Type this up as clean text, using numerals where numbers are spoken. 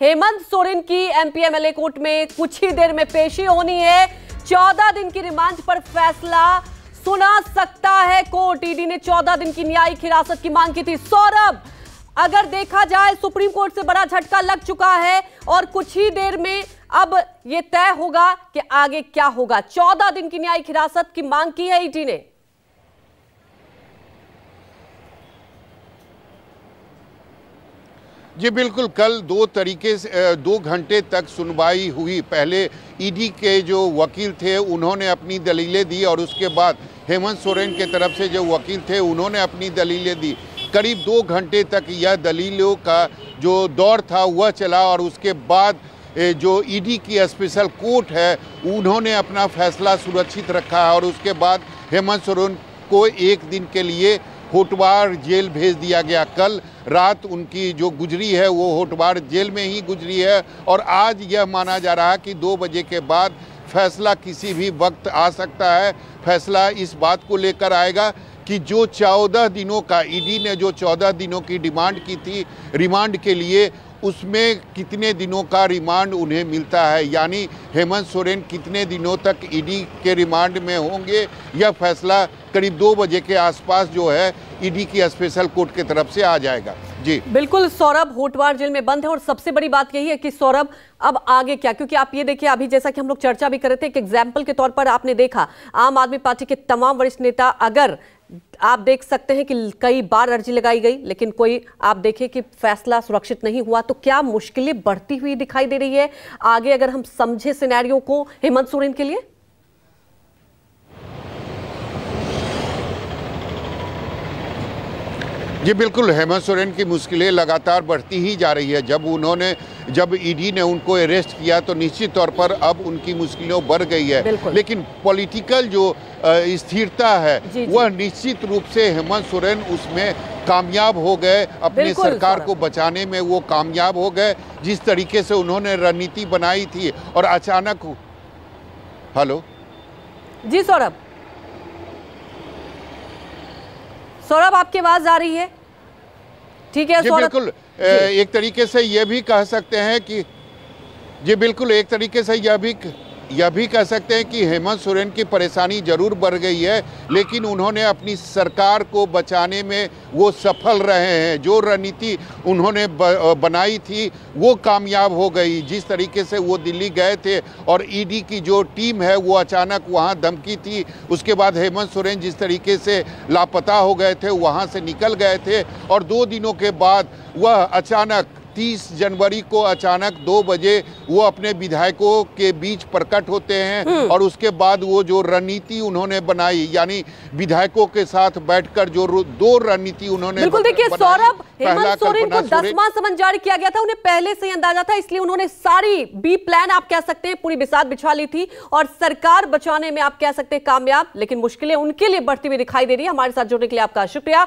हेमंत सोरेन की MP MLA court में कुछ ही देर में पेशी होनी है। 14 दिन की रिमांड पर फैसला सुना सकता है कोर्ट। ईडी ने 14 दिन की न्यायिक हिरासत की मांग की थी। सौरभ, अगर देखा जाए सुप्रीम कोर्ट से बड़ा झटका लग चुका है और कुछ ही देर में अब यह तय होगा कि आगे क्या होगा। 14 दिन की न्यायिक हिरासत की मांग की है ईडी ने। जी बिल्कुल, कल 2 घंटे तक सुनवाई हुई। पहले ईडी के जो वकील थे उन्होंने अपनी दलीलें दी और उसके बाद हेमंत सोरेन के तरफ से जो वकील थे उन्होंने अपनी दलीलें दी। करीब 2 घंटे तक यह दलीलों का जो दौर था वह चला और उसके बाद जो ईडी की स्पेशल कोर्ट है उन्होंने अपना फैसला सुरक्षित रखा और उसके बाद हेमंत सोरेन को 1 दिन के लिए होटवार जेल भेज दिया गया। कल रात उनकी जो गुजरी है वो होटवार जेल में ही गुजरी है और आज यह माना जा रहा है कि 2 बजे के बाद फैसला किसी भी वक्त आ सकता है। फैसला इस बात को लेकर आएगा कि जो 14 दिनों का ईडी ने जो 14 दिनों की डिमांड की थी रिमांड के लिए, उसमें कितने दिनों का रिमांड उन्हें मिलता है, यानी हेमंत सोरेन कितने दिनों तक ईडी के रिमांड में होंगे। यह फैसला करीब 2 बजे के आसपास जो है ईडी की स्पेशल कोर्ट की तरफ से आ जाएगा। जी बिल्कुल सौरभ, होटवार जेल में बंद है और सबसे बड़ी बात यही है कि सौरभ अब आगे क्या, क्योंकि आप ये देखिए अभी जैसा कि हम लोग चर्चा भी कर रहे थे, एक एग्जाम्पल के तौर पर आपने देखा आम आदमी पार्टी के तमाम वरिष्ठ नेता, अगर आप देख सकते हैं कि कई बार अर्जी लगाई गई लेकिन कोई आप देखें कि फैसला सुरक्षित नहीं हुआ, तो क्या मुश्किलें बढ़ती हुई दिखाई दे रही है आगे अगर हम समझे सिनेरियो को हेमंत सोरेन के लिए? जी बिल्कुल, हेमंत सोरेन की मुश्किलें लगातार बढ़ती ही जा रही है। जब ईडी ने उनको अरेस्ट किया तो निश्चित तौर पर अब उनकी मुश्किलें बढ़ गई है, लेकिन पॉलिटिकल जो स्थिरता है वह निश्चित रूप से हेमंत सोरेन उसमें कामयाब हो गए। अपने सरकार को बचाने में वो कामयाब हो गए। जिस तरीके से उन्होंने रणनीति बनाई थी और अचानक हेलो जी सौरभ, आपकी आवाज आ रही है? ठीक है सौरभ, बिल्कुल एक तरीके से यह भी कह सकते हैं कि जी बिल्कुल एक तरीके से यह भी कह सकते हैं कि हेमंत सोरेन की परेशानी जरूर बढ़ गई है, लेकिन उन्होंने अपनी सरकार को बचाने में वो सफल रहे हैं। जो रणनीति उन्होंने बनाई थी वो कामयाब हो गई। जिस तरीके से वो दिल्ली गए थे और ईडी की जो टीम है वो अचानक वहाँ धमकी थी, उसके बाद हेमंत सोरेन जिस तरीके से लापता हो गए थे वहाँ से निकल गए थे और 2 दिनों के बाद वह अचानक 30 जनवरी को अचानक 2 बजे वो अपने विधायकों के बीच प्रकट होते हैं और उसके बाद वो जो रणनीति उन्होंने बनाई, यानी विधायकों के साथ बैठकर जो 2 रणनीति उन्होंने बिल्कुल देखिए सौरभ, हेमंत सोरेन को 10वां समन जारी किया गया था, उन्हें पहले से ही अंदाजा था, इसलिए उन्होंने सारी बी प्लान आप कह सकते हैं पूरी बिसात बिछा ली थी और सरकार बचाने में आप कह सकते हैं कामयाब, लेकिन मुश्किलें उनके लिए बढ़ती हुई दिखाई दे रही है। हमारे साथ जुड़ने के लिए आपका शुक्रिया।